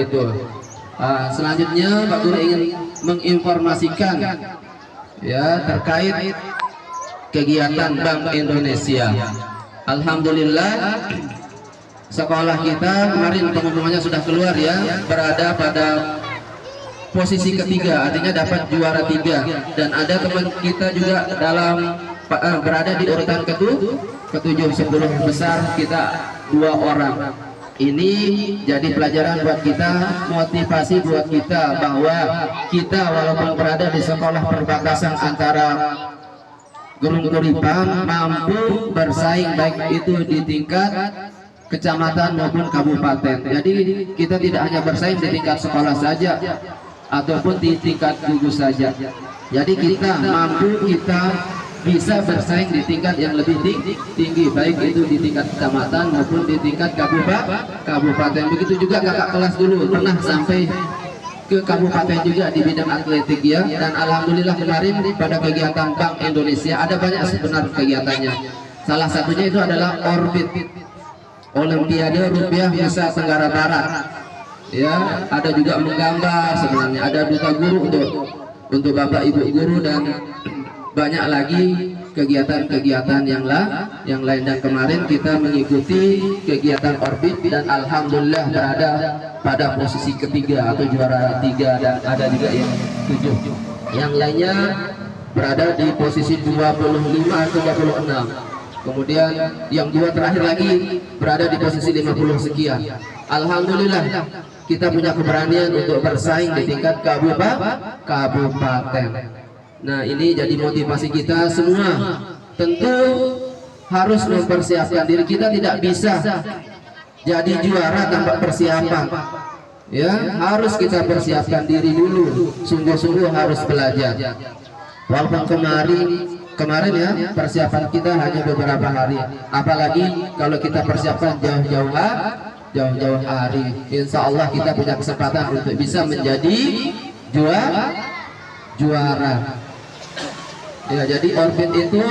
itu. Selanjutnya Pak Guru ingin menginformasikan ya terkait kegiatan Bank Indonesia. Alhamdulillah sekolah kita kemarin pengumumannya sudah keluar ya, berada pada posisi ketiga, artinya dapat juara 3, dan ada teman kita juga dalam berada di urutan ketujuh, 10 besar kita 2 orang. Ini jadi pelajaran buat kita, motivasi buat kita bahwa kita walaupun berada di sekolah perbatasan antara Gunung Kuripan mampu bersaing baik itu di tingkat kecamatan maupun kabupaten. Jadi kita tidak hanya bersaing di tingkat sekolah saja ataupun di tingkat gugus saja. Jadi kita mampu, kita bisa bersaing di tingkat yang lebih tinggi, baik itu di tingkat kecamatan maupun di tingkat kabupaten. Begitu juga kakak kelas dulu pernah sampai ke kabupaten juga di bidang atletik ya. Dan alhamdulillah kemarin pada kegiatan Bank Indonesia ada banyak sebenarnya kegiatannya. Salah satunya itu adalah Orbit, Olimpiade Rupiah Nusa Tenggara Barat. Ya, ada juga menggambar sebenarnya, ada duta guru untuk Bapak Ibu guru, dan banyak lagi kegiatan-kegiatan yang lain. Dan kemarin kita mengikuti kegiatan Orbit dan alhamdulillah berada pada posisi ketiga atau juara 3, dan ada juga yang 7. Yang lainnya berada di posisi 25 atau 26. Kemudian yang 2 terakhir lagi berada di posisi 50 sekian. Alhamdulillah kita punya keberanian untuk bersaing di tingkat kabupaten. Nah, ini jadi motivasi kita semua. Tentu harus mempersiapkan diri. Kita tidak bisa jadi juara tanpa persiapan. Ya, harus kita persiapkan diri dulu. Sungguh-sungguh harus belajar. Walaupun kemarin ya persiapan kita hanya beberapa hari. Apalagi kalau kita persiapkan jauh-jauh hari. Insya Allah kita punya kesempatan untuk bisa menjadi juara. Ya, jadi Orbit itu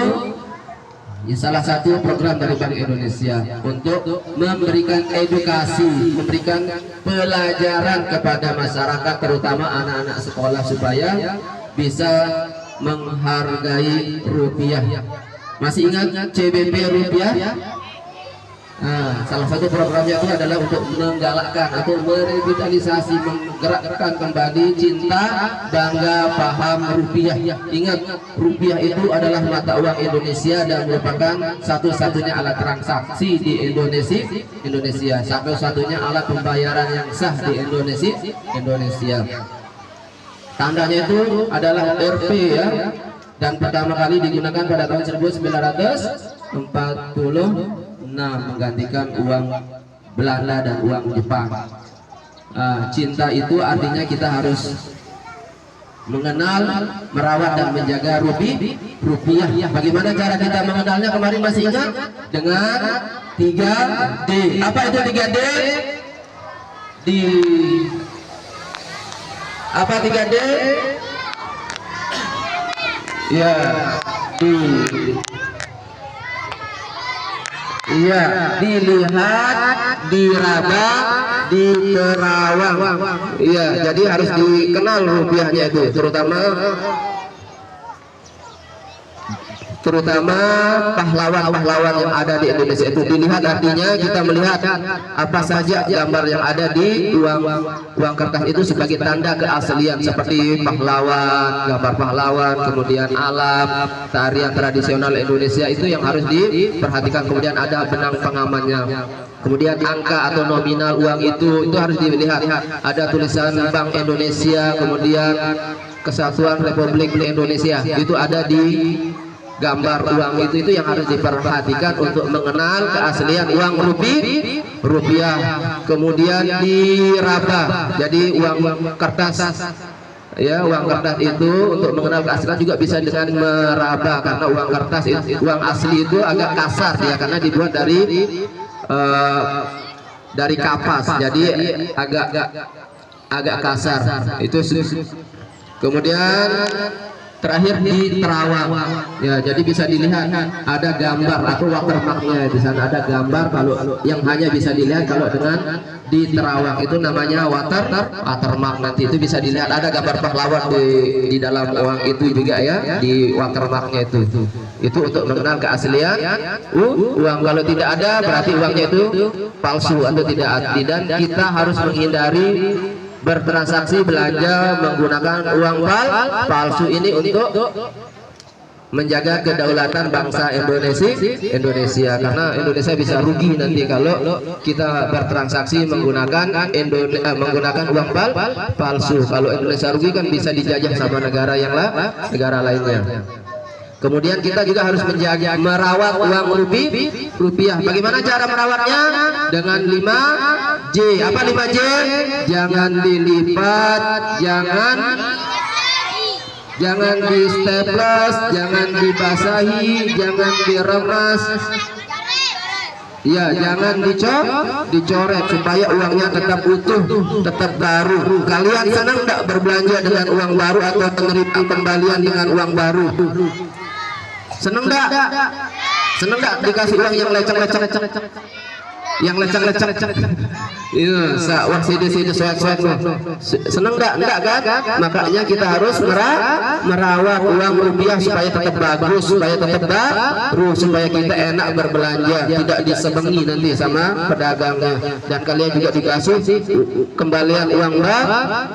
ya, salah satu program dari Bank Indonesia untuk memberikan edukasi, memberikan pelajaran kepada masyarakat, terutama anak-anak sekolah, supaya bisa menghargai rupiah. Masih ingat CBP rupiah? Nah, salah satu programnya itu adalah untuk menggalakkan atau merevitalisasi, menggerakkan kembali cinta, bangga, paham rupiah. Ingat, rupiah itu adalah mata uang Indonesia dan merupakan satu-satunya alat transaksi di Indonesia, satu-satunya alat pembayaran yang sah di Indonesia. Tandanya itu adalah Rp ya, dan pertama kali digunakan pada tahun 1946 menggantikan uang Belanda dan uang Jepang. Cinta itu artinya kita harus mengenal, merawat dan menjaga rupiah. Bagaimana cara kita mengenalnya? Kemarin masih ingat? Dengan 3D. Apa itu 3D? Apa 3D? Ya, iya, dilihat, diraba, diterawang. Iya, jadi harus dikenal rupiahnya itu, terutama pahlawan-pahlawan yang ada di Indonesia itu. Dilihat artinya kita melihat apa saja gambar yang ada di uang kertas itu sebagai tanda keaslian, seperti pahlawan, gambar pahlawan, kemudian alam, tarian tradisional Indonesia itu yang harus diperhatikan. Kemudian ada benang pengamannya. Kemudian angka atau nominal uang itu harus dilihat. Ada tulisan Bank Indonesia, kemudian Kesatuan Republik Indonesia, itu ada di gambar uang itu yang harus diperhatikan untuk mengenal keaslian uang rupiah. Kemudian diraba, jadi uang kertas ya, uang kertas itu untuk mengenal keaslian juga bisa dengan meraba, karena uang kertas uang asli itu agak kasar ya, karena dibuat dari kapas, jadi agak kasar itu. Kemudian terakhir di Terawang ya, jadi bisa dilihat ada gambar atau watermarknya di sana, ada gambar kalau yang hanya bisa dilihat kalau dengan di Terawang itu namanya watermark. Nanti itu bisa dilihat ada gambar pahlawan di dalam uang itu juga ya, di watermarknya itu untuk mengenal keaslian uang. Kalau tidak ada berarti uangnya itu palsu atau tidak asli, dan kita harus menghindari bertransaksi belanja menggunakan uang palsu ini untuk menjaga kedaulatan bangsa Indonesia, karena Indonesia bisa rugi nanti kalau kita bertransaksi menggunakan uang palsu. Kalau Indonesia rugi kan bisa dijajah sama negara lainnya. Kemudian kita juga harus menjaga merawat uang rupiah. Bagaimana cara merawatnya? Dengan 5J. Apa 5J? Jangan dilipat, jangan di staples, jangan dibasahi, jangan diremas. Ya, jangan dicoret supaya uangnya tetap utuh, tetap baru. Kalian senang tidak berbelanja dengan uang baru atau menerima kembalian dengan uang baru? Seneng enggak? Seneng enggak dikasih uang yang lecek-lecek? Yang lecek-lecek. Iya, wah sini soek-soek. Seneng enggak? Enggak kan? Makanya kita harus merawat uang rupiah supaya tetap bagus, supaya tetap baru, supaya kita enak berbelanja, tidak disebengi nanti sama pedagangnya. Dan kalian juga dikasih kembalian uang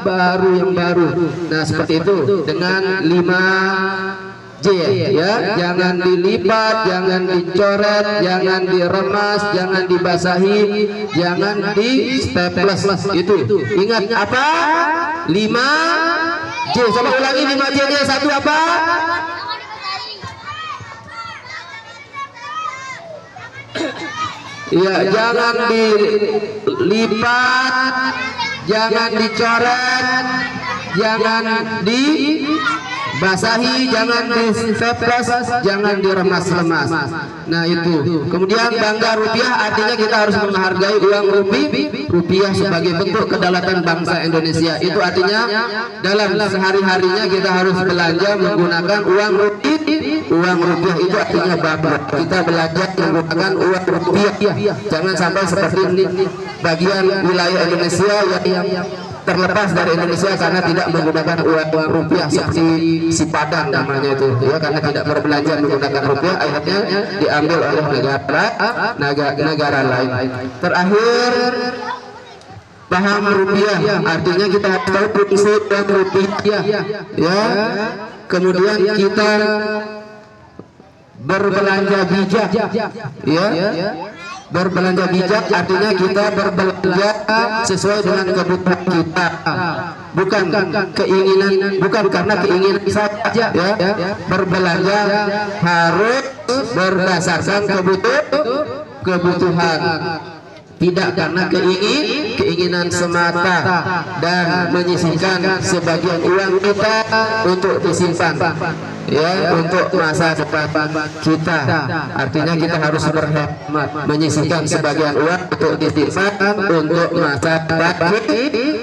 baru yang baru. Nah, seperti itu dengan 5J ya, jangan dilipat, jangan dicoret, jangan diremas, jangan dibasahi, jangan di staples. Itu ingat apa? 5J. Coba ulangi 5J nya. Satu apa? Iya, jangan dilipat, jangan dicoret, jangan dibasahi, jangan di-staples, jangan diremas-remas. Nah itu. Kemudian bangga rupiah artinya kita harus menghargai uang rupiah sebagai bentuk kedaulatan bangsa Indonesia. Itu artinya dalam sehari-harinya kita harus belanja menggunakan uang rupiah. Itu artinya bangga kita belanja menggunakan uang rupiah. Jangan sampai seperti bagian wilayah Indonesia yang terlepas dari Indonesia karena tidak menggunakan uang rupiah, seperti si Padang namanya itu ya, karena tidak berbelanja menggunakan rupiah, akhirnya diambil oleh negara lain. Terakhir, paham rupiah artinya kita tahu fungsi uang rupiah ya. Kemudian kita berbelanja bijak ya. Berbelanja bijak artinya kita berbelanja sesuai dengan kebutuhan kita, bukan keinginan, bukan karena keinginan saja ya. Berbelanja harus berdasarkan kebutuhan, tidak karena keinginan semata, dan menyisihkan sebagian uang kita untuk disimpan ya, untuk masa depan kita. Artinya kita harus berhemat, menyisihkan sebagian uang untuk disimpan untuk masa depan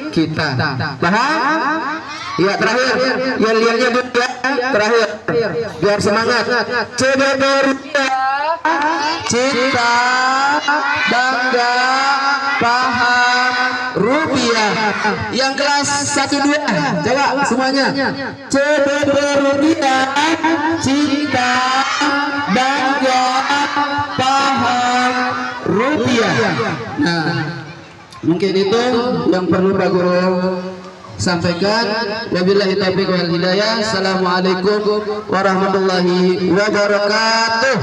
kita. Paham? Ya, terakhir yel-yelnya dulu ya, terakhir biar semangat. CBB rupiah, cinta, bangga, paham rupiah. Yang kelas 1-2 coba semuanya. CBB rupiah, cinta, bangga, paham rupiah. Nah, mungkin itu yang perlu Pak Guru sampaikan. Wabillahi taufiq wal hidayah. Assalamualaikum warahmatullahi wabarakatuh.